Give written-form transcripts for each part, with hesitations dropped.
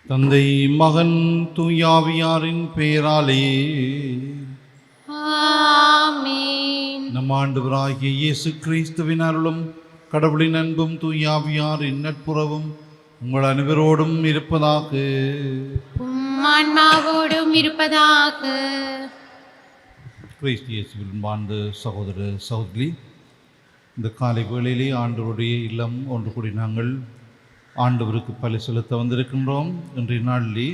தந்தை மகன் தூயாவியாரின் பெயராலே ஆமென். நம் ஆண்டவராகிய இயேசு கிறிஸ்துவின் அருளும் கடவுளின் அன்பும் தூயாவியாரின் நட்புறவும் உங்கள் அனைவரோடும் இருப்பதாக. ஆன்மாவோடும் இருப்பதாக. கிறிஸ்து இயேசுவில் வாழ்ந்த சகோதர சகோதரி, இந்த காலை வேளையிலே ஆண்டவருடைய இல்லம் ஒன்று கூடி நாங்கள் ஆண்டவருக்கு பலி செலுத்த வந்திருக்கின்றோம். இன்றைய நாளிலே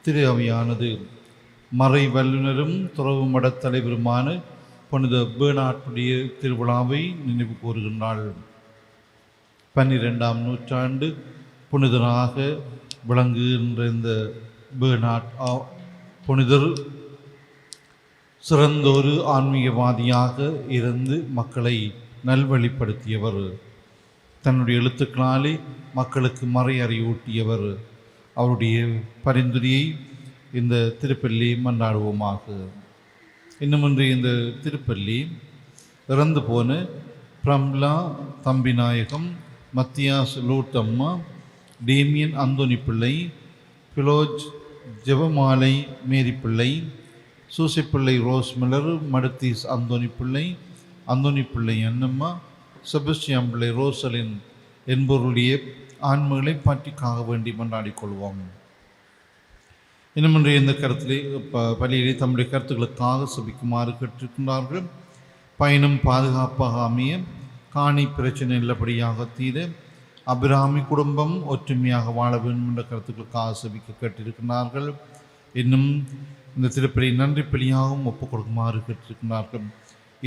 திரு அவையானது மறை வல்லுநரும் துறவு மடத் தலைவருமான புனித பேர்னார்டுடைய திருவிழாவை நினைவு கூறுகின்றாள். 12ஆம் நூற்றாண்டு புனிதராக விளங்குகின்ற இந்த பேர்னார்ட் புனிதர் சிறந்தொரு ஆன்மீகவாதியாக இருந்து மக்களை நல்வழிப்படுத்தியவர். தன்னுடைய எழுத்துக்களாலே மக்களுக்கு மறை அறிவூட்டியவர். அவருடைய பரிந்துரையை இந்த திருப்பள்ளி மன்றாடுவோமாக. இன்னுமின்றி இந்த திருப்பள்ளி இறந்து போன பிரம்லா தம்பிநாயகம், மத்தியாஸ் லூட்டம்மா, டேமியன் அந்தோனி பிள்ளை, பிலோஜ் ஜெபமாலை மேரி பிள்ளை, சூசைப்பிள்ளை ரோஸ்மிலர், மடுத்தீஸ் அந்தோனி பிள்ளை அன்னம்மா, செபஸ்டியான் பிள்ளை ரோசலின் என்பவருடைய ஆன்மகளை பற்றிக்காக வேண்டி கொள்வோம். இன்னும் இந்த கருத்திலே பலியிலே தம்முடைய கருத்துக்களுக்காக சபிக்குமாறு கேட்டிருக்கின்றார்கள். பயணம் பாதுகாப்பாக அமைய, காணி பிரச்சனை நல்லபடியாக தீர, அபிராமி குடும்பம் ஒற்றுமையாக வாழ வேண்டும் என்ற கருத்துக்களுக்காக சபிக்க கேட்டிருக்கிறார்கள். இன்னும் இந்த திருப்பலி நன்றி பலியாகவும் ஒப்புக் கொடுக்குமாறு கேட்டிருக்கிறார்கள்.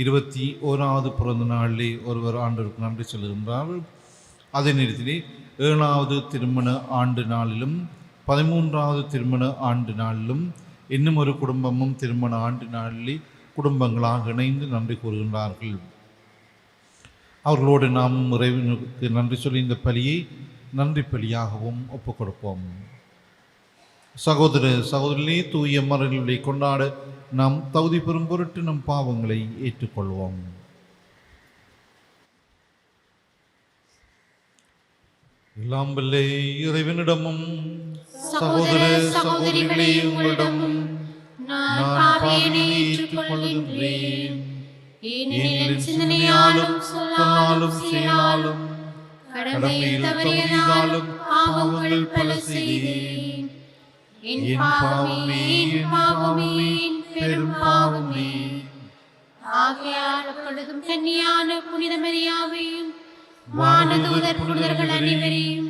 21வது பிறந்த நாளிலே ஒருவர் ஆண்டவருக்கு நன்றி சொல்லுகின்றார். அதே நேரத்திலே 7வது திருமண ஆண்டு நாளிலும் 13வது திருமண ஆண்டு நாளிலும் இன்னும் ஒரு குடும்பமும் திருமண ஆண்டு நாளிலே குடும்பங்களாக இணைந்து நன்றி கூறுகின்றார்கள். அவர்களோடு நாம் இறைவனுக்கு நன்றி சொல்லி இந்த பலியை நன்றி பலியாகவும் ஒப்புக் கொடுப்போம். சகோதர சகோதரிகளே, தூய மறைகளை கொண்டாட நாம் தகுதி பெறும் பொருட்டு நம் பாவங்களை ஏற்றுக்கொள்வோம். எல்லாம் வல்ல இறைவனிடமும் சகோதர சகோதரிகளே உங்களிடமும் நான் பாவியை ஏற்றுக்கொள்கின்றேன். ஏனெனில் சிந்தனையாலும் சொல்லாலும் செயலாலும் கடமையில் தவறியதாலும் பாவங்கள் பல செய்தேன். என் பாவமே பெரும் பாவமே. ஆகையால் அப்பொழுதும் கன்னியான புனித மரியாவையும் வானதூதர் புனிதர்கள் அனைவரையும்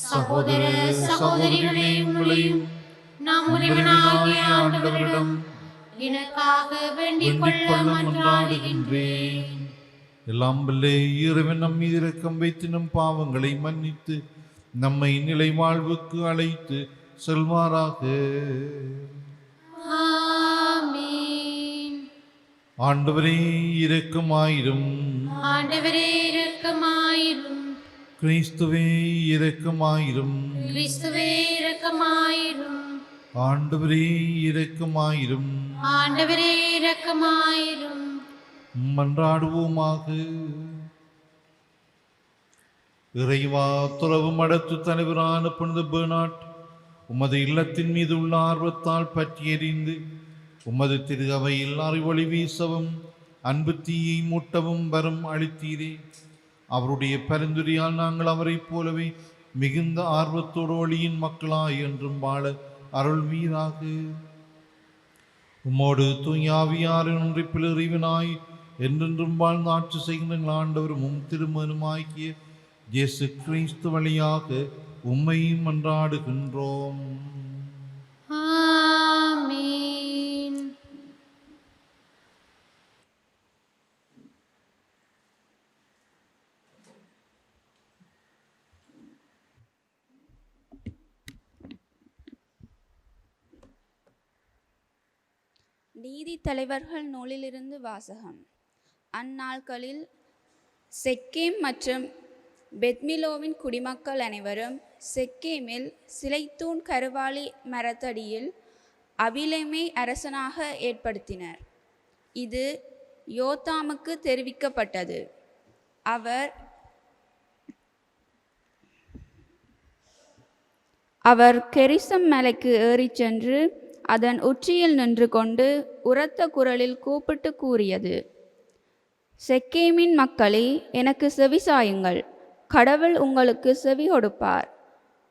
சகோதர சகோதரிகளே உங்களையும் நாம் இறைவனாகிய ஆண்டவரிடம் எனக்காக வேண்டிக் கொள்ள மன்றாடுகின்றேன். எல்லாம் வல்ல இறைவன் நம் மீது இரக்கம் வைத்து நம் பாவங்களை மன்னித்து நம்மை நிலை வாழ்வுக்கு அழைத்து செல்வாராக. ஆமென். ஆண்டவரே இரக்கமாயிரும். ஆண்டவரே இரக்கமாயிரும். கிறிஸ்துவே இரக்கமாயிரும். கிறிஸ்துவே இரக்கமாயிரும். ஆண்டவரே இரக்கமாயிரும். ஆண்டவரே இரக்கமாயிரும். மன்றாடுவோமாக. இறைவா, துறவு மடத்து தலைவரான புனித பெர்னார்ட் உமது இல்லத்தின் மீது உள்ள ஆர்வத்தால் பற்றி எறிந்து உமது திரு அவையில் அறிவொளி வீசவும் அன்பு தீயை மூட்டவும் வரும் அளித்தீரே. அவருடைய பரிந்துரையால் நாங்கள் அவரைப் போலவே மிகுந்த ஆர்வத்தோடு ஒளியின் மக்களாய் என்றும் வாழ அருள்வீராக. உம்மோடு தூயாவியாரின் ஒன்றிப்பில் இறைவனாய் என்றென்றும் வாழ்ந்து ஆட்சி செய்கின்ற ஆண்டவரும் திருமனுமாக்கிய இயேசு கிறிஸ்து வழியாக உம்மை மன்றாடுகின்றோம். ஆமென். நீதி தலைவர்கள் நூலிலிருந்து வாசகம். அந்நாட்களில் செக்கேம் மற்றும் பெத்மிலோவின் குடிமக்கள் அனைவரும் செக்கேமில் சிலைத்தூண் கருவாலி மரத்தடியில் அபிலேமை அரசனாக ஏற்படுத்தினர். இது யோத்தாமுக்கு தெரிவிக்கப்பட்டது. அவர் கெரிசம் மலைக்கு ஏறிச் சென்று அதன் உச்சியில் நின்று கொண்டு உரத்த குரலில் கூப்பிட்டு கூறியது, செக்கேமின் மக்களே, எனக்கு செவிசாயுங்கள். கடவுள் உங்களுக்கு செவி கொடுப்பார்.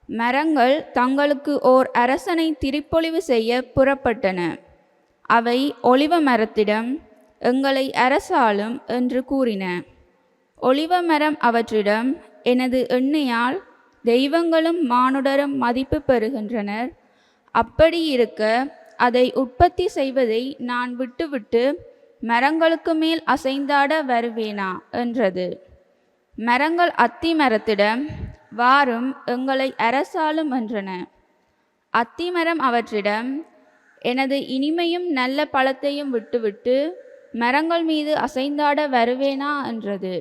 மரங்கள் தங்களுக்கு ஓர் அரசனை திரிப்பொழிவு செய்ய புறப்பட்டன. அவை ஒலிவ மரத்திடம், எங்களை அரசாளும் என்று கூறின. ஒலிவ மரம் அவற்றிடம், எனது எண்ணெயால் தெய்வங்களும் மானுடரும் மதிப்பு பெறுகின்றனர். அப்படியிருக்க அதை உற்பத்தி செய்வதை நான் விட்டுவிட்டு மரங்களுக்கு மேல் அசைந்தாட வருவேனா என்றது. மரங்கள் அத்தி மரத்திடம், வாரும், எங்களை அரசாளும் என்றன. அத்திமரம் அவற்றிடம், எனது இனிமையும் நல்ல பழத்தையும் விட்டுவிட்டு மரங்கள் மீது அசைந்தாட வருவேனா என்றது.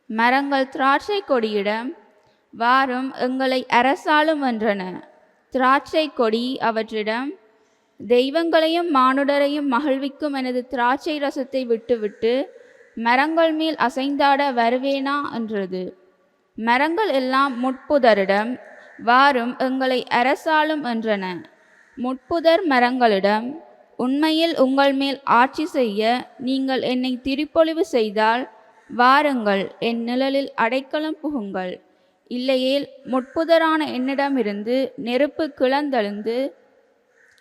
மரங்கள் திராட்சை கொடியிடம், வாரும், எங்களை அரசாளும் என்றன. திராட்சை கொடி அவற்றிடம், தெய்வங்களையும் மானுடரையும் மகிழ்விக்கும் எனது திராட்சை ரசத்தை விட்டுவிட்டு மரங்கள் மேல் அசைந்தாட வருவேனா என்றது. மரங்கள் எல்லாம் முட்புதரிடம், வாரும், எங்களை அரசாளும் என்றன. முட்புதர் மரங்களிடம், உண்மையில் உங்கள் மேல் ஆட்சி செய்ய நீங்கள் என்னை திரிப்பொழிவு செய்தால் வாருங்கள், என் நிழலில் அடைக்கலம் புகுங்கள். இல்லையேல் முட்புதரான என்னிடமிருந்து நெருப்பு கிளந்தெழுந்து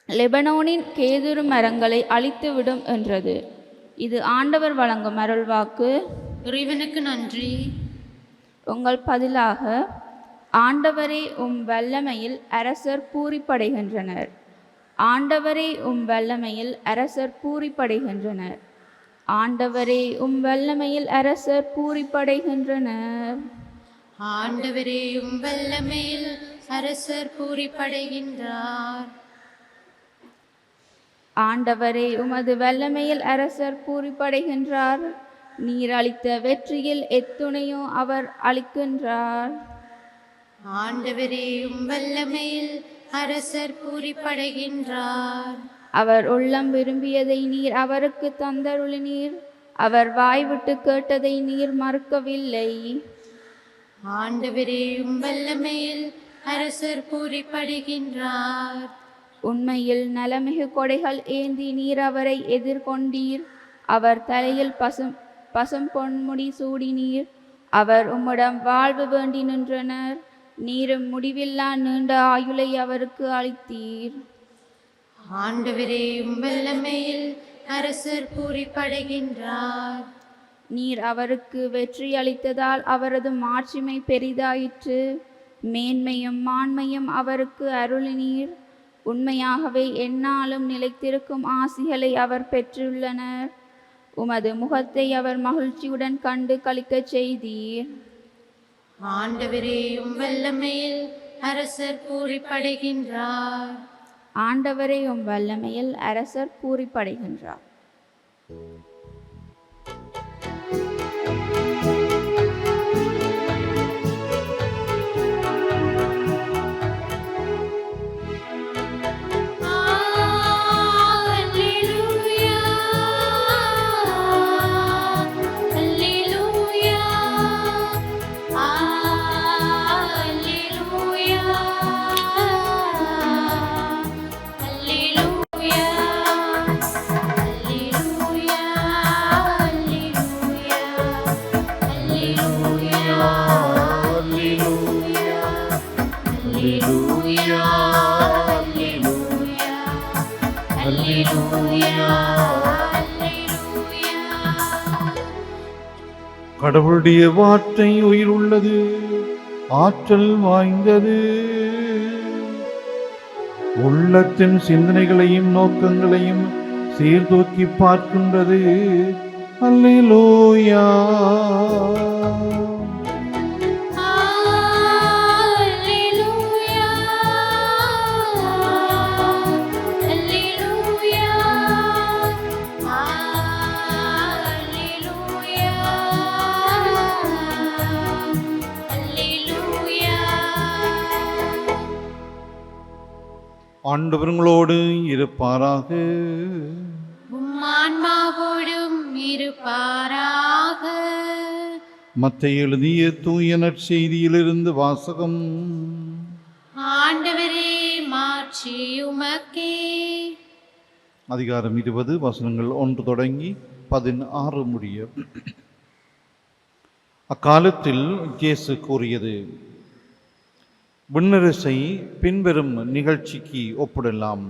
லெபனோனின் கேதுரு மரங்களை அழித்துவிடும் என்றது. இது ஆண்டவர் வழங்கும் அருள்வாக்கு. இறைவனுக்கு நன்றி. உங்கள் பதிலாக, ஆண்டவரே, உம் வல்லமையில் அரசர் பூரிப்படைகின்றனர். ஆண்டவரே, உம் வல்லமையில் அரசர் பூரிப்படைகின்றனர். ஆண்டவரே, உம் வல்லமையில் அரசர் பூரிப்படைகின்றனர். ஆண்டவரே, உம் வல்லமையில் அரசர் பூரிப்படைகின்றார். ஆண்டவரே, உமது வல்லமையில் அரசர் பூரிப்படைகின்றார். நீர் அளித்த வெற்றியில் எத்துணையோ அவர் அளிக்கின்றார். ஆண்டவரே, உம் வல்லமையில் அரசர் பூரிப்படைகின்றார். அவர் உள்ளம் விரும்பியதை நீர் அவருக்கு தந்தருளினீர். அவர் வாய்விட்டு கேட்டதை நீர் மறுக்கவில்லை. ஆண்டவரே, உம் வல்லமையில் அரசர் பூரிப்படைகின்றார். உண்மையில் நலமிகு கொடைகள் ஏந்தி நீர் அவரை எதிர்கொண்டீர். அவர் தலையில் பசும் பொன்முடி சூடினீர். அவர் உம்மிடம் வாழ்வு வேண்டி நின்றனர். நீரும் முடிவில்லா நீண்ட ஆயுளை அவருக்கு அளித்தீர். ஆண்டவரே, உம் வல்லமையில் அரசர் பூரிப்படைகின்றார். நீர் அவருக்கு வெற்றி அளித்ததால் அவரது மாட்சிமை பெரிதாயிற்று. மேன்மையும் மாண்மையும் அவருக்கு அருளினீர். உண்மையாகவே எந்நாளும் நிலைத்திருக்கும் ஆசிகளை அவர் பெற்றுள்ளனர். உமது முகத்தை அவர் மகிழ்ச்சியுடன் கண்டு களிக்கச் செய்தீர். ஆண்டவரே, உம் வல்லமையில் அரசர் பூரிப்படைகின்றார். ஆண்டவரே, உம் வல்லமையில் அரசர் பூரிப்படைகின்றார். கடவுளுடைய வார்த்தை உயிர் உள்ளது, ஆற்றல் வாய்ந்தது. உள்ளத்தின் சிந்தனைகளையும் நோக்கங்களையும் சீர்தூக்கி பார்க்கின்றது. அல்லேலூயா. ஆண்டவர்களோடு இருப்பாராக. உம் ஆன்மாவோடும் இருப்பாராக. மத்தேயு எழுதிய தூய நற்செய்தியிலிருந்து வாசகம். ஆண்டவரே மாட்சி உமக்கே. அதிகாரம் 20 வசனங்கள் 1 தொடங்கி 16 முடிய. அக்காலத்தில் இயேசு கூறியது, விண்ணரசை பின்வரும் நிகழ்ச்சிக்கு ஒப்பிடலாம்.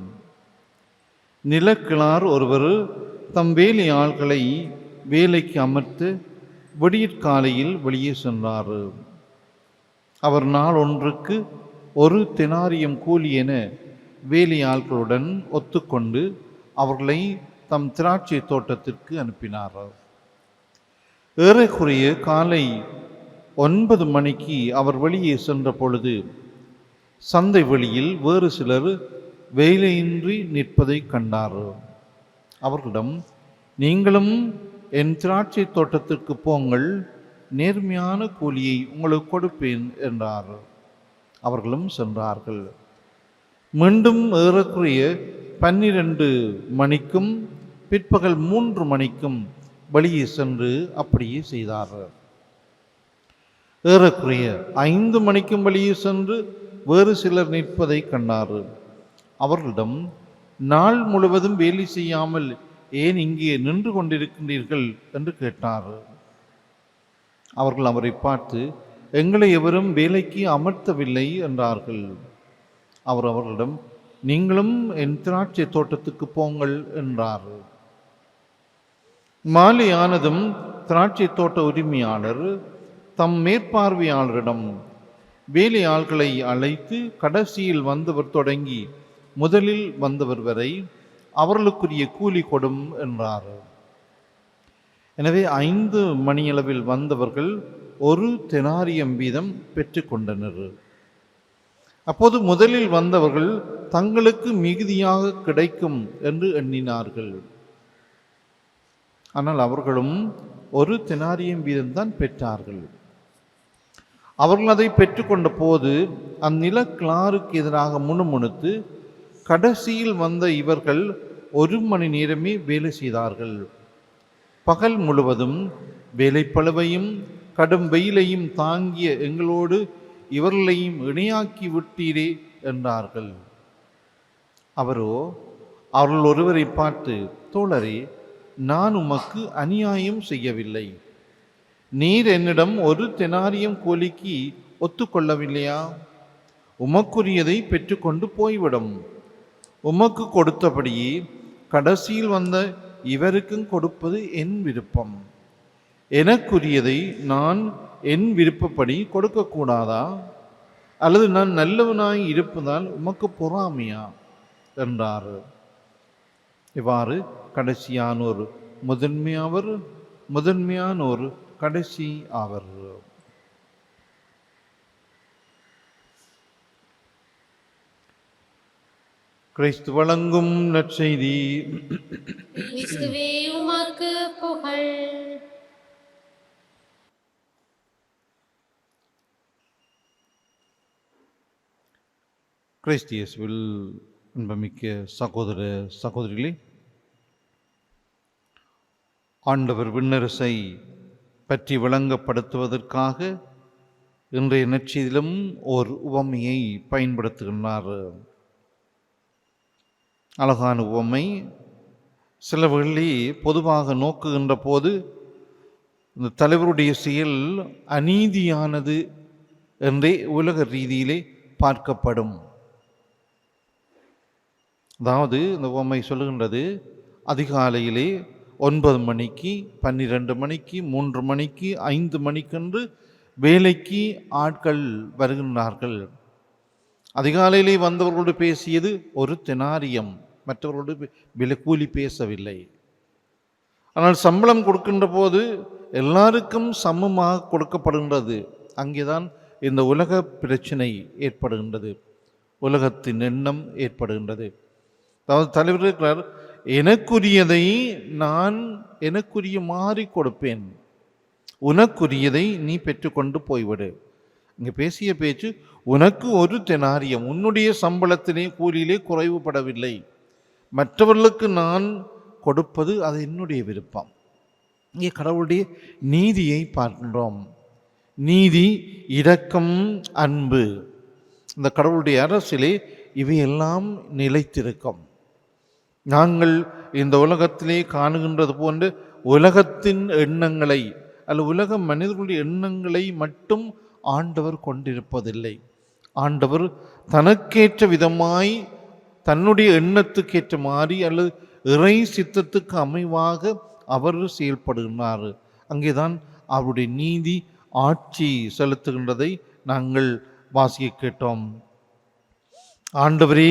நிலக்கிழார் ஒருவர் தம் வேலை ஆள்களை வேலைக்கு அமர்த்து விடியற்காலையில் வெளியே சென்றார். அவர் நாள் ஒன்றுக்கு 1 தெனாரியம் கூலி என வேலையாள்களுடன் ஒத்துக்கொண்டு அவர்களை தம் திராட்சை தோட்டத்திற்கு அனுப்பினார். ஏறக்குறைய காலை 9 மணிக்கு அவர் வெளியே சென்ற பொழுது சந்தை வெளியில் வேறு சிலர் வேலையின்றி நிற்பதை கண்டார். அவர்களிடம், நீங்களும் என் திராட்சை தோட்டத்திற்கு போங்கள், நேர்மையான கூலியை உங்களுக்கு கொடுப்பேன் என்றார். அவர்களும் சென்றார்கள். மீண்டும் ஏறக்குறைய 12 மணிக்கும் பிற்பகல் 3 மணிக்கும் வெளியே சென்று அப்படியே செய்தார். ஏறக்குறைய 5 மணிக்கும் வெளியே சென்று வேறு சிலர் நிற்பதை கண்டார். அவர்களிடம், நாள் முழுவதும் வேலை செய்யாமல் ஏன் இங்கே நின்று கொண்டிருக்கின்றீர்கள் என்று கேட்டார். அவர்கள் அவரை பார்த்து, எங்களை எவரும் வேலைக்கு அமர்த்தவில்லை என்றார்கள். அவர் அவர்களிடம், நீங்களும் என் திராட்சை தோட்டத்துக்கு போங்கள் என்றார். மாலையானதும் திராட்சை தோட்ட உரிமையாளர் தம் மேற்பார்வையாளரிடம், வேலை ஆள்களை அழைத்து கடைசியில் வந்தவர் தொடங்கி முதலில் வந்தவர் வரை அவர்களுக்குரிய கூலி கொடும் என்றார். எனவே 5 மணியளவில் வந்தவர்கள் 1 தெனாரியம் வீதம் பெற்றுக்கொண்டனர். அப்போது முதலில் வந்தவர்கள் தங்களுக்கு மிகுதியாக கிடைக்கும் என்று எண்ணினார்கள். ஆனால் அவர்களும் 1 தெனாரியம் வீதம்தான் பெற்றார்கள். அவர்கள் அதை பெற்றுக்கொண்ட போது அந்நிலக்கிழாருக்கு எதிராக முணுமுணுத்து, கடைசியில் வந்த இவர்கள் 1 மணி நேரமே வேலை செய்தார்கள். பகல் முழுவதும் வேலைப்பளுவையும் கடும் வெயிலையும் தாங்கிய எங்களோடு இவர்களையும் இணையாக்கி விட்டீரே என்றார்கள். அவரோ அவர்கள் ஒருவரை பார்த்து, தோழரே, நான் உமக்கு அநியாயம் செய்யவில்லை. நீர் என்னிடம் 1 தெனாரியம் கூலிக்கு ஒத்துக்கொள்ளவில்லையா? உமக்குரியதை பெற்றுக்கொண்டு போய்விடும். உமக்கு கொடுத்தபடியே கடைசியில் வந்த இவருக்கும் கொடுப்பது என் விருப்பம். எனக்குரியதை நான் என் விருப்பப்படி கொடுக்கக்கூடாதா? அல்லது நான் நல்லவனாய் இருப்பதால் உமக்கு பொறாமையா என்றார். இவ்வாறு கடைசியானோர் முதன்மையாவர், முதன்மையானோர் கடைசி ஆவர். கிறிஸ்து வழங்கும் நற்செய்தி. கிறிஸ்துவே உமக்கு புகழ். கிறிஸ்து இயேசுவில் அன்புமிக்க சகோதர சகோதரிகளே, ஆண்டவர் விண்ணரசை பற்றி விளங்கப்படுத்துவதற்காக இன்றைய நற்செய்தியிலும் ஓர் உவமையை பயன்படுத்துகின்றார். அழகான உவமை. சில வேளை பொதுவாக நோக்குகின்ற போது இந்த தலைவருடைய செயல் அநீதியானது என்றே உலக ரீதியிலே பார்க்கப்படும். அதாவது இந்த உவமை சொல்லுகின்றது, அதிகாலையிலே 9 மணிக்கு, 12 மணிக்கு, 3 மணிக்கு, 5 மணிக்கென்று வேலைக்கு ஆட்கள் வருகின்றார்கள். அதிகாலையிலே வந்தவர்களோடு பேசியது 1 தெனாரியம், மற்றவர்களோடு விலை கூலி பேசவில்லை. ஆனால் சம்பளம் கொடுக்கின்ற போது எல்லாருக்கும் சமமாக கொடுக்கப்படுகின்றது. அங்கேதான் இந்த உலக பிரச்சனை ஏற்படுகின்றது, உலகத்தின் எண்ணம் ஏற்படுகின்றது. அதாவது தலைவர் இருக்கிறார், எனக்குரியதை நான் எனக்குரிய மாறி கொடுப்பேன், உனக்குரியதை நீ பெற்றுக்கொண்டு போய்விடு. இங்கே பேசிய பேச்சு, உனக்கு 1 தெனாரியம், உன்னுடைய சம்பளத்திலே கூலியிலே குறைவுபடவில்லை, மற்றவர்களுக்கு நான் கொடுப்பது அது என்னுடைய விருப்பம். இங்கே கடவுளுடைய நீதியை பார்க்கின்றோம். நீதி, இரக்கம், அன்பு. இந்த கடவுளுடைய அரசிலே இவையெல்லாம் நிலைத்திருக்கும். நாங்கள் இந்த உலகத்திலே காணுகின்றது போன்று உலகத்தின் எண்ணங்களை அல்ல உலக மனிதர்களுடைய எண்ணங்களை மட்டும் ஆண்டவர் கொண்டிருப்பதில்லை. ஆண்டவர் தனக்கேற்ற விதமாய் தன்னுடைய எண்ணத்துக்கேற்ற மாதிரி அல்லது இறை சித்தத்துக்கு அமைவாக அவர் செயல்படுகின்றார். அங்கேதான் அவருடைய நீதி ஆட்சி செலுத்துகின்றதை நாங்கள் வாசிக்க கேட்டோம். ஆண்டவரே,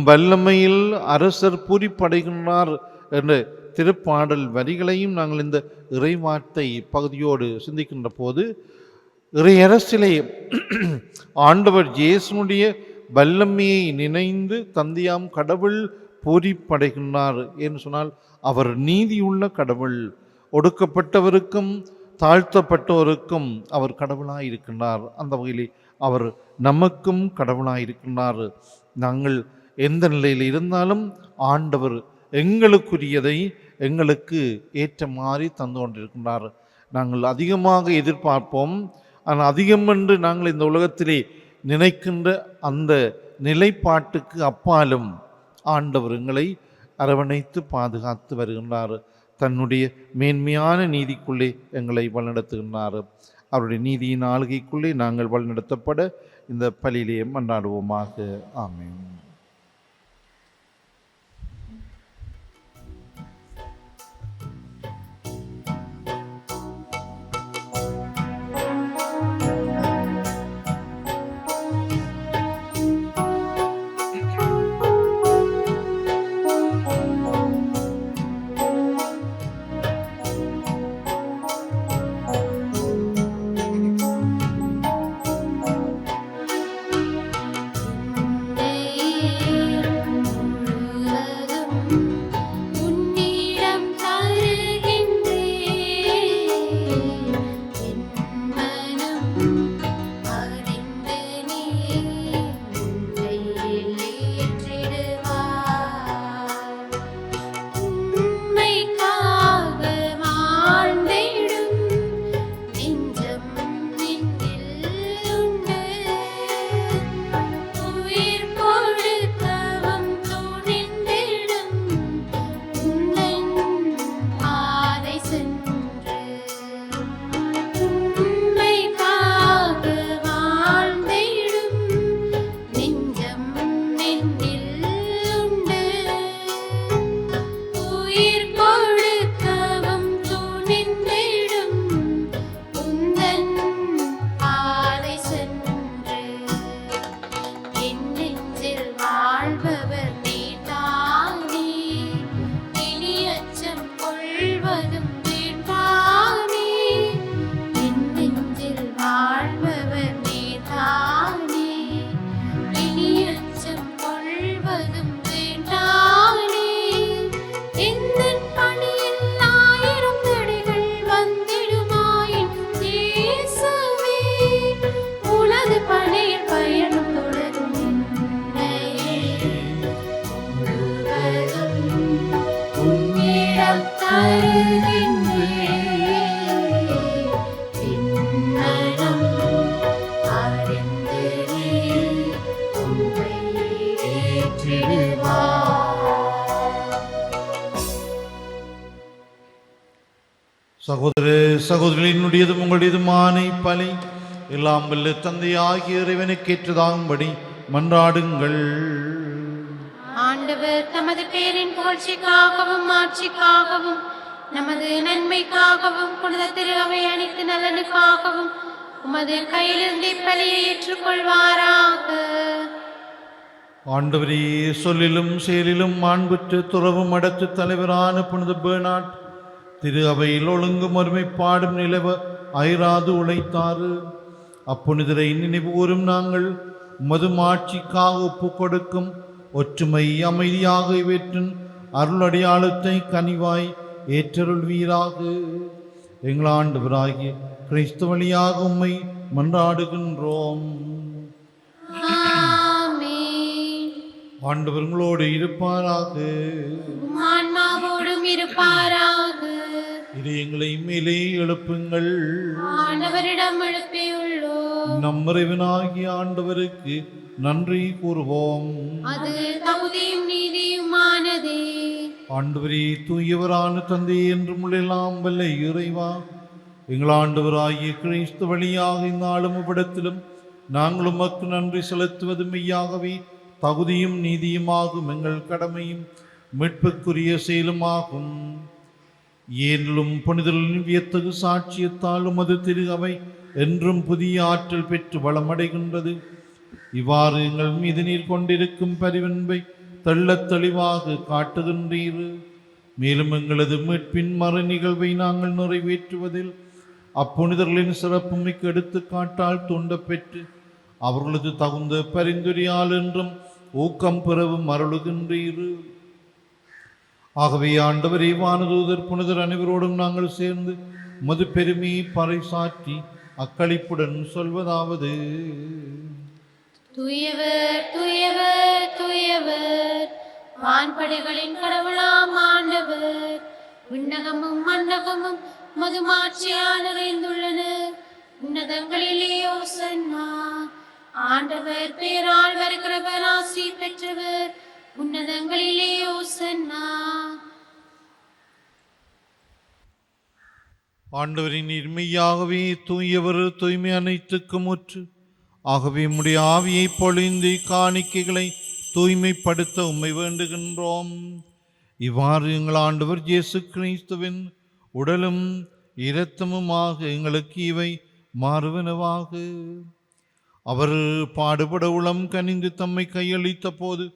வல்லமையில் அரசர் பூரிப்படைகின்றார் என்ற திருப்பாடல் வரிகளையும் நாங்கள் இந்த இறைவார்த்தை பகுதியோடு சிந்திக்கின்ற போது இறையரசிலே ஆண்டவர் இயேசுனுடைய வல்லமையை நினைந்து தந்தையாம் கடவுள் பூரிப்படைகின்றார் என்று சொன்னால் அவர் நீதியுள்ள கடவுள். ஒடுக்கப்பட்டவருக்கும் தாழ்த்தப்பட்டவருக்கும் அவர் கடவுளாய் இருக்கின்றார். அந்த வகையிலே அவர் நமக்கும் கடவுளாய் இருக்கின்றார். நாங்கள் எந்த நிலையில் இருந்தாலும் ஆண்டவர் எங்களுக்குரியதை எங்களுக்கு ஏற்ற மாதிரி தந்து கொண்டிருக்கின்றார். நாங்கள் அதிகமாக எதிர்பார்ப்போம், ஆனால் அதிகம் என்று நாங்கள் இந்த உலகத்திலே நினைக்கின்ற அந்த நிலைப்பாட்டுக்கு அப்பாலும் ஆண்டவர் எங்களை அரவணைத்து பாதுகாத்து வருகின்றார். தன்னுடைய மேன்மையான நீதிக்குள்ளே எங்களை வழிநடத்துகின்றார். அவருடைய நீதியின் ஆளுகைக்குள்ளே நாங்கள் வழிநடத்தப்பட இந்த பலியிலே மன்றாடுவோமாக. ஆமென். சகோதர சகோதரினுடையதும் உங்களுடையதுமான பலி எல்லாம் வல்ல தந்தையாகிய இறைவனுக்கு ஏற்றதாகும்படி மன்றாடுங்கள். ஆண்டவர் தமது பேரின் புகழ்ச்சிக்காகவும் மாட்சிக்காகவும் நமது நன்மைக்காகவும் புனித திரு அவை அனைத்து நலனுக்காகவும் உமது கையிலிருந்து பலியை ஏற்றுக்கொள்வாராக. ஆண்டவரே, சொல்லிலும் செயலிலும் மாண்புற்று துறவும் அடத்து தலைவரான புனித பெர்னாட் திரு அவையில் ஒழுங்கும் ஒருமைப்பாடும் நிலவ அயராது உழைத்தாரு. அப்புனிதரை நினைவுகூரும் நாங்கள் உமது மாட்சிக்காக ஒப்பு கொடுக்கும் ஒற்றுமை அமைதியாக இவற்றின் அருளடையாளத்தை கனிவாய் ஏற்றருள்வீராக. எங்கள் ஆண்டவராகிய கிறிஸ்து வழியாக உம்மை மன்றாடுகின்றோம். ஆண்டவர் உங்களோடு இருப்பாராக. ஆன்மாவோடும் இருப்பாராக. இதயங்களை மேலே எழுப்புங்கள். ஆண்டவரிடம் எழுப்பியுள்ளோம். நம் இறைவனாகிய ஆண்டவருக்கு நன்றி கூறுவோம். அது தகுதியும் நீதியுமானதே. ஆண்டவரே, தூயவரான தந்தை என்றும் எல்லாம் வல்ல இறைவா, எங்கள் ஆண்டவராகிய கிறிஸ்து வழியாக இந்நாளும் இவ்விடத்திலும் நாங்கள் உமக்கு நன்றி செலுத்துவது மெய்யாகவே தகுதியும் நீதியுமாகும், எங்கள் கடமையும் மீட்புக்குரிய செயலுமாகும். ஏனிலும் புனிதரின் வியத்தகு சாட்சியத்தால் உமது திரு அவை என்றும் புதிய ஆற்றல் பெற்று வளமடைகின்றது. இவ்வாறு எங்கள் மீது நீர் கொண்டிருக்கும் பரிவன்பை தெள்ளத் தெளிவாக காட்டுகின்றீர். மேலும் எங்களது மீட்பின் மறு நிகழ்வை நாங்கள் நிறைவேற்றுவதில் அப்புனிதர்களின் சிறப்புமிக்க எடுத்துக்காட்டால் தூண்டப் பெற்று அவர்களது தகுந்த பரிந்துரையால் என்றும் ஊக்கம் பெறவும் அருளுகின்றீர். ஆகவே ஆண்டவரே, வானதூதர் புனிதர் அனைவரோடும் நாங்கள் சேர்ந்து மது பெருமையை பறைசாற்றி அக்களிப்புடன் சொல்வதாவது: தூயவர் தூயவர் தூயவர், வான்படைகளின் கடவுளாம் ஆண்டவர். விண்ணகமும் மண்ணகமும் மதுமாட்சியால் நிறைந்துள்ளன. உன்னதங்களிலே ஓசன்னா. ஆண்டவர் பேரால் வருகிறவர் ஆசி பெற்றவர். உன்னதங்களிலே ஓசன்னா. ஆண்டவரின் இன்மையாகவே தூயவர், தூய்மை அனைத்துக்கும் முற்று. ஆகவே உம்முடைய ஆவியை பொழிந்து காணிக்கைகளை தூய்மைப்படுத்த உம்மை வேண்டுகின்றோம். இவ்வாறு எங்கள் ஆண்டவர் இயேசு கிறிஸ்துவின் உடலும் இரத்தமுமாக எங்களுக்கு இவை மாறுவனவாக. அவர் பாடுபட உளம் கனிந்து தம்மை கையளித்த போது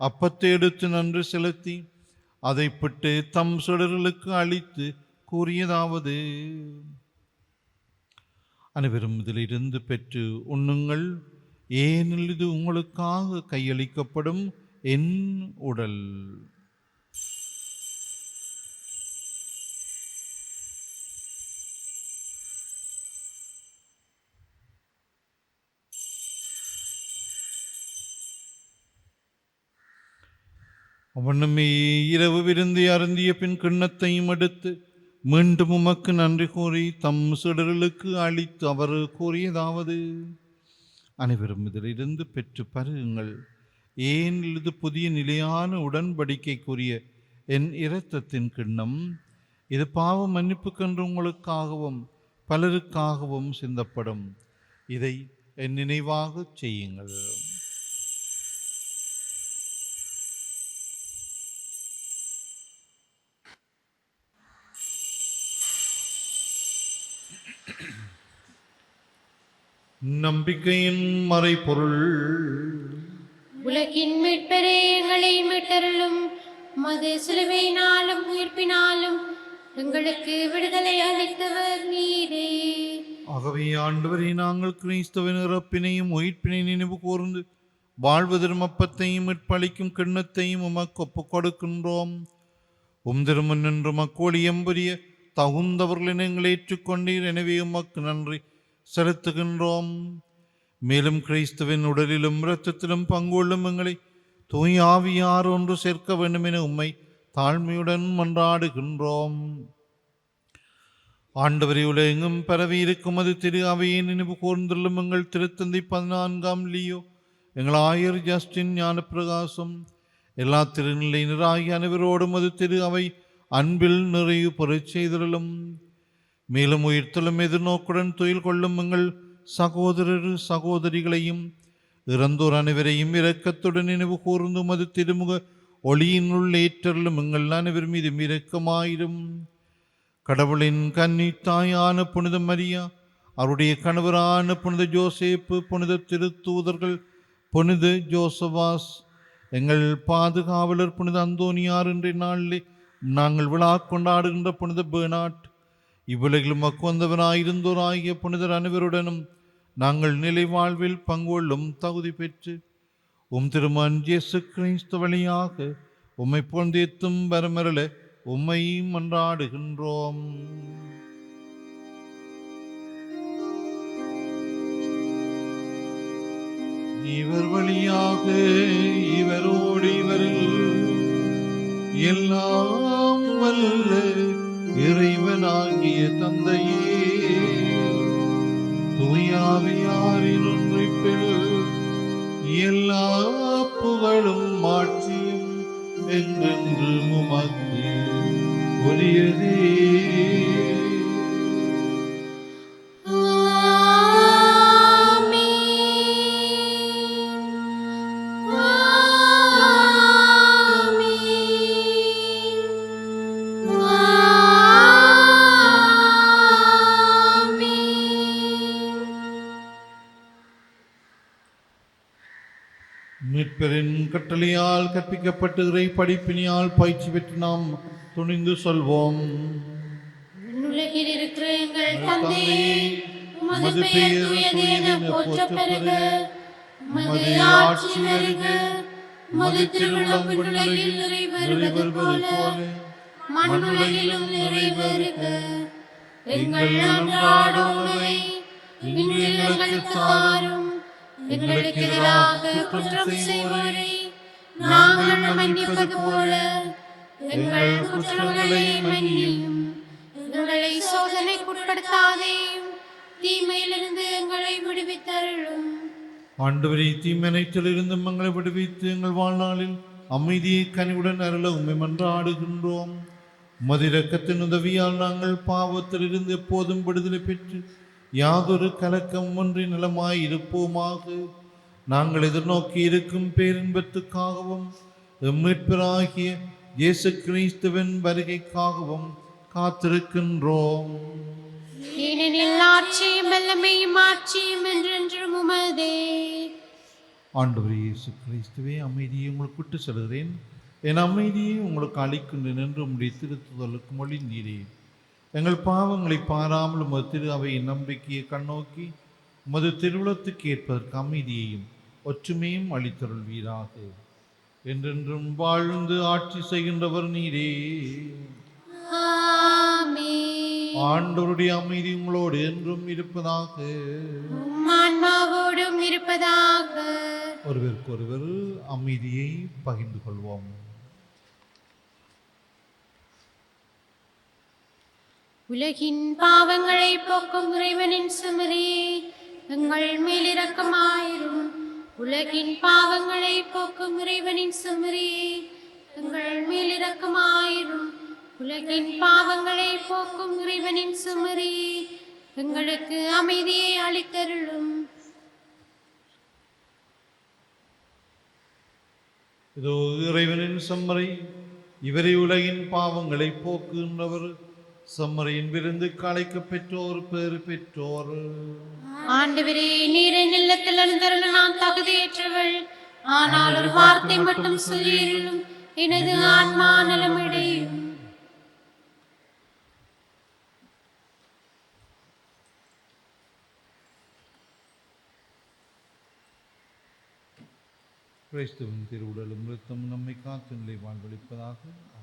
அப்பத்தை எடுத்து நன்றி செலுத்தி அதை பிட்டு தம் சுடர்களுக்கு அளித்து கூறியதாவது: அனைவரும் இதிலிருந்து பெற்று உண்ணுங்கள், ஏனெனில் இது உங்களுக்காக கையளிக்கப்படும் என் உடல். அவனுமே இரவு விருந்தை அருந்திய பின் கிண்ணத்தையும் எடுத்து மீண்டும் உமக்கு நன்றி கூறி தம் சிடர்களுக்கு அளித்து அவர் கூறியதாவது: அனைவரும் இதிலிருந்து பெற்று பருகுங்கள், ஏன் இது புதிய நிலையான உடன்படிக்கைக்குரிய என் இரத்தத்தின் கிண்ணம். இது பாவ மன்னிப்புக்கென்று உங்களுக்காகவும் பலருக்காகவும் சிந்தப்படும். இதை என் நினைவாக செய்யுங்கள். நம்பிக்கையின் மறைபொருள். உலகின் மீட்பரே, எங்களை மீட்டருளும். மது சிலுவையினாலும் உயிர்ப்பினாலும் எங்களுக்கு விடுதலை அளித்தவர் நீரே. ஆகவே ஆண்டவரே, நாங்கள் கிறிஸ்துவின் இறப்பினையும் உயிர்ப்பினை நினைவு கூர்ந்து வாழ்வு திருமப்பத்தையும் மீட்பளிக்கும் கிண்ணத்தையும் உமக்கு ஒப்புக் கொடுக்கின்றோம். திருமன் என்று மக்கோழியம் புரிய தகுந்தவர்களின் எங்களை ஏற்றுக்கொண்டீர். எனவே உமக்கு நன்றி செலுத்துகின்றோம். மேலும் கிறிஸ்துவின் உடலிலும் இரத்தத்திலும் பங்குள்ளும் எங்களை தூய் ஆவியார் ஒன்று சேர்க்க வேண்டும் என உம்மை தாழ்மையுடன் மன்றாடுகின்றோம். ஆண்டவரை, உலகெங்கும் பரவி இருக்கும் அது திரு அவையை நினைவு கூர்ந்துள்ளும் எங்கள் திருத்தந்தை 14ஆம் லியோ, எங்கள் ஆயர் ஜஸ்டின் ஞானப்பிரகாசம், எல்லா திருநிலையினராகிய அனைவரோடும் அது திரு அவை அன்பில் நிறைவு பெறச் செய்திருளும். மேலும் உயிர்த்தலும் எதிர்நோக்குடன் துயில் கொள்ளும் எங்கள் சகோதரர் சகோதரிகளையும் இறந்தோர் அனைவரையும் இரக்கத்துடன் நினைவு கூர்ந்து மது திருமுக ஒளியினுள் ஏற்றலும் எங்கள் அனைவர் மீது இரக்கமாயிரும். கடவுளின் கன்னி தாயான புனித மரியா, அவருடைய கணவரான புனித ஜோசேப்பு, புனித திருத்தூதர்கள், புனித ஜோசவாஸ், எங்கள் பாதுகாவலர் புனித அந்தோனியார் என்ற நாளிலே நாங்கள் விழா கொண்டாடுகின்ற புனித பெர்னாட், இவ்வுலகிலும் மக்குவந்தவனாயிருந்தோராகிய புனிதர் அனைவருடனும் நாங்கள் நிலை வாழ்வில் பங்கொள்ளும் தகுதி பெற்று திருமகன் இயேசு கிறிஸ்து வழியாக உம்மை போன்றேத்தும் வரமரல உம்மை மன்றாடுகின்றோம். இவர் வழியாக இவரோடு இவரில் எல்லாம் வல்ல இறைவனாகிய தந்தையே, தூயாவியாரின் ஒன்றிப்பில் உரியதே. மீட்பரின் கட்டளையால் கற்பிக்கப்பட்டு இறை படிப்பினியால் பயிற்சி பெற்று நாம் துணிந்து சொல்வோம். உலகில் இருக்கிற எங்கள் தந்தையே, உமது பெயர் தூயது என போற்றப் பெறுக. உமது ஆட்சி வருக. உமது திருவுளம் விண்ணுலகில் நிறைவேறுவது போல மண்ணுலகிலும் நிறைவேறுக. எங்கள் அன்றாட உணவை இன்று எங்களுக்கு தாரும். எங்களுக்கு எதிராக குற்றம் செய்வோரை நாங்கள் மன்னிப்பது போல எங்கள் குற்றங்களை மன்னியும். எங்களை சோதனைக்குட்படுத்தாதேயும், தீமையிலிருந்து எங்களை விடுவித்தருளும். ஆண்டவரே, தீமனைத்திலிருந்து எங்களை விடுவித்து எங்கள் வாழ்நாளில் அமைதியை கனிவுடன் அருள உம்மை மன்றாடுகின்றோம். உமது இரக்கத்தின் உதவியால் நாங்கள் பாவத்திலிருந்து எப்போதும் விடுதலை பெற்று யாதொரு கலக்கம் ஒன்றி நலமாய் இருப்போமாக. நாங்கள் எதிர்நோக்கி இருக்கும் பேரின்பத்துக்காகவும் மீட்பராகிய இயேசு கிறிஸ்துவின் வருகைக்காகவும் காத்திருக்கின்றோம். ஏனெனில் ஆட்சியும் வல்லமையும் ஆட்சியும் என்றென்றும் உமதே. ஆண்டவர் இயேசு கிறிஸ்துவே, அமைதியை உங்களுக்கு விட்டு செல்கிறேன், என் அமைதியை உங்களுக்கு அளிக்கின்றேன் என்று உம்முடைய திருத்துதலுக்கு மொழிந்தீரே. எங்கள் பாவங்களை பாராமல் உமது திரு அவையின் நம்பிக்கையை கண்ணோக்கி உமது திருவுளத்துக்கு ஏற்பதற்கு அமைதியையும் ஒற்றுமையும் அளித்தருள்வீராக. என்றென்றும் வாழ்ந்து ஆட்சி செய்கின்றவர் நீரே. ஆமென். ஆண்டவருடைய அமைதி உங்களோடு என்றும் இருப்பதாக. உம் ஆன்மாவோடும் இருப்பதாக. ஒருவருக்கொருவர் அமைதியை பகிர்ந்து கொள்வோம். உலகின் பாவங்களை போக்கும் இறைவனின் செம்மறியே, எங்கள் மேல் இரக்கமாயிரும். உலகின் பாவங்களை போக்கும் இறைவனின் செம்மறியே, எங்கள் மேல் இரக்கமாயிரும். உலகின் பாவங்களை போக்கும் இறைவனின் செம்மறியே, எங்களுக்கு அமைதியை அளித்தருளும். இதோ இறைவனின் செம்மறை, இவரை உலகின் பாவங்களை போக்குகின்றவர். செம்மறையின் விருந்துக்கு அழைக்கப் பெற்றோர் பேறு பெற்றோர். ஆண்டவரே, நீரை நிலத்தில் எழுந்தருள நான் தகுதியற்றவள். ஆனால் ஒரு வார்த்தை மட்டும் சொல்லியருளும், எனது ஆன்மா நலமடையும். கிறிஸ்துவின் திருவுடலும் இரத்தமும் நம்மை காத்து நிலை வாழ்வளிப்பதாக. ஆமென்.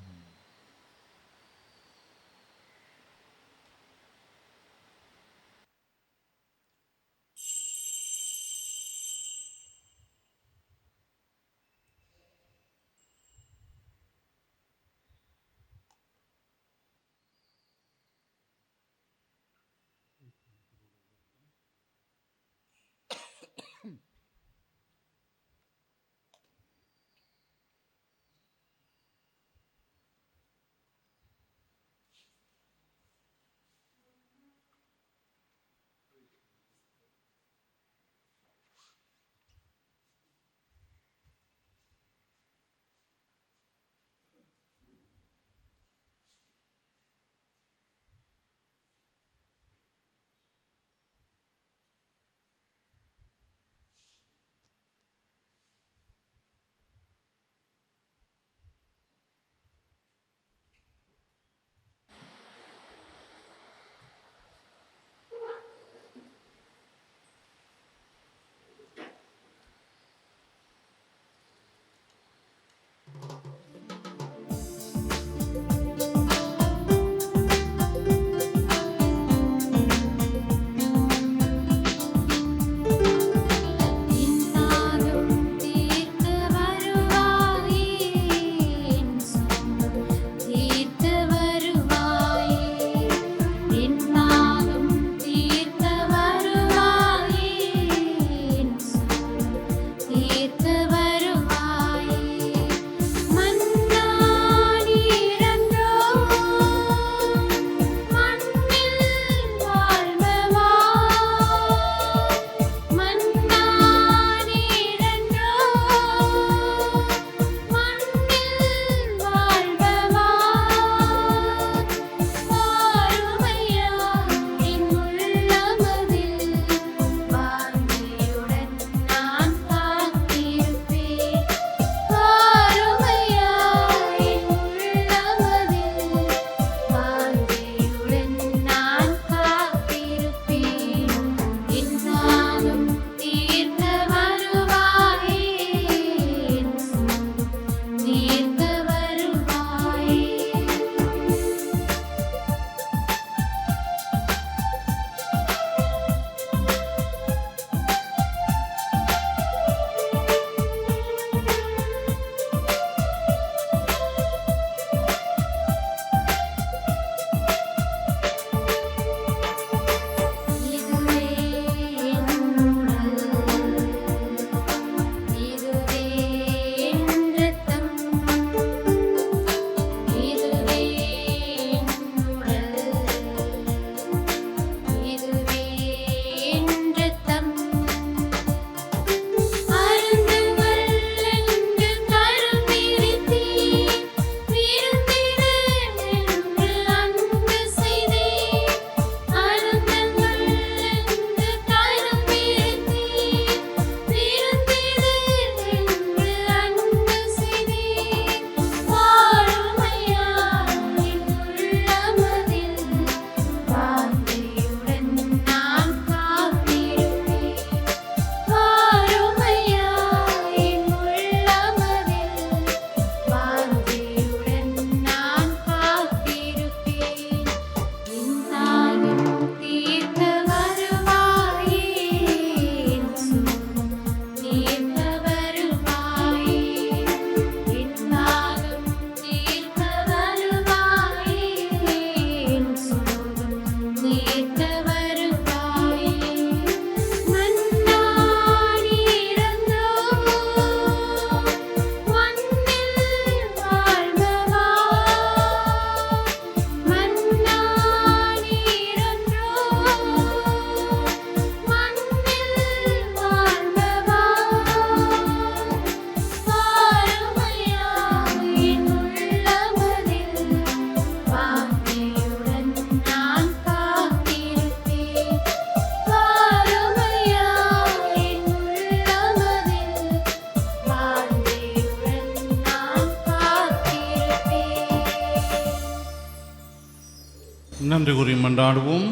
நன்றி கூறி மன்றாடுவோம்.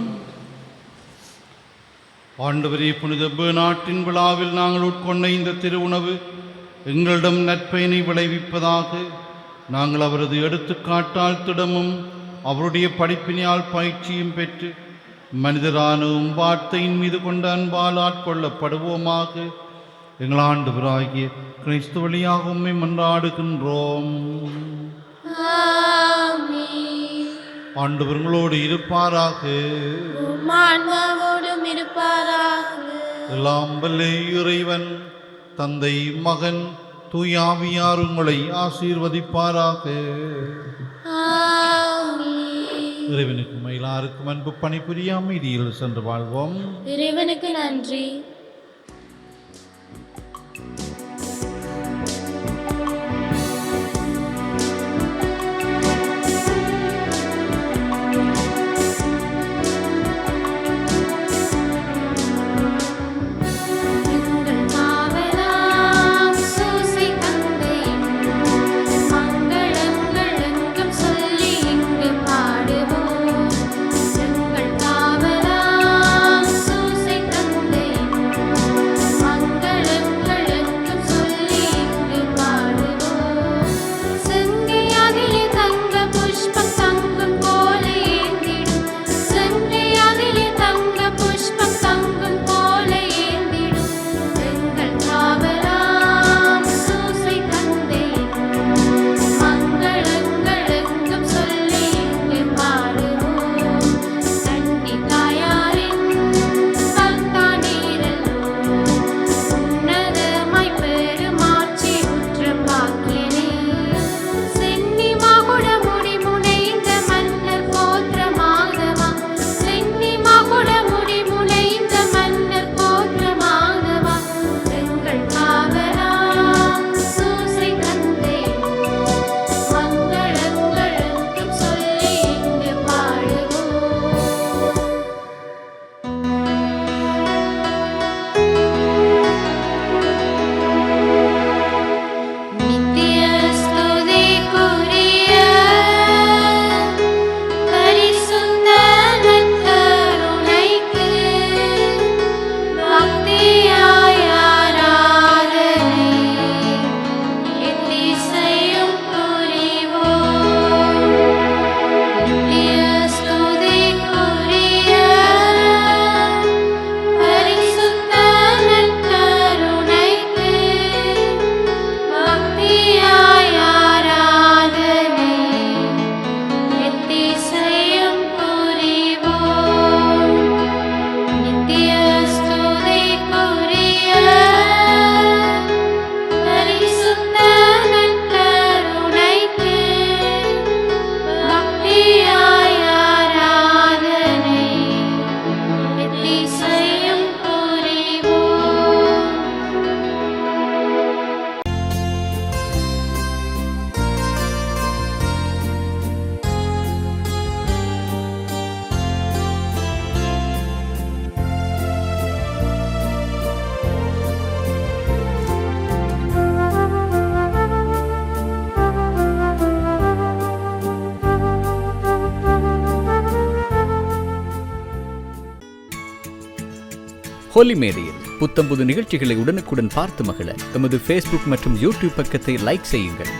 ஆண்டவரே, புனித நாட்டின் விழாவில் நாங்கள் உட்கொண்ட இந்த திருவுணவு எங்களிடம் நற்பயனை விளைவிப்பதாக. நாங்கள் அவரது எடுத்துக்காட்டால் திடமும் அவருடைய படிப்பினால் பயிற்சியும் பெற்று மனிதரானும் வார்த்தையின் மீது கொண்ட அன்பால் ஆட்கொள்ளப்படுவோமாக. எங்கள் ஆண்டவராகிய கிறிஸ்து வழியாக உம்மை மன்றாடுகின்றோம். ஆண்டவர்களோடு இருப்பாராக. எல்லாம் வல்ல இறைவன் தந்தை, மகன், தூயாவியார் உங்களை ஆசீர்வதிப்பாராக. இறைவனுக்கு மயிலாருக்கும் அன்பு பணிபுரிய அமைதியில் சென்று வாழ்வோம். இறைவனுக்கு நன்றி. ஹோலி மேரியில் புத்தம்புது நிகழ்ச்சிகளை உடனுக்குடன் பார்த்து மகிழ எமது ஃபேஸ்புக் மற்றும் யூடியூப் பக்கத்தை லைக் செய்யுங்கள்.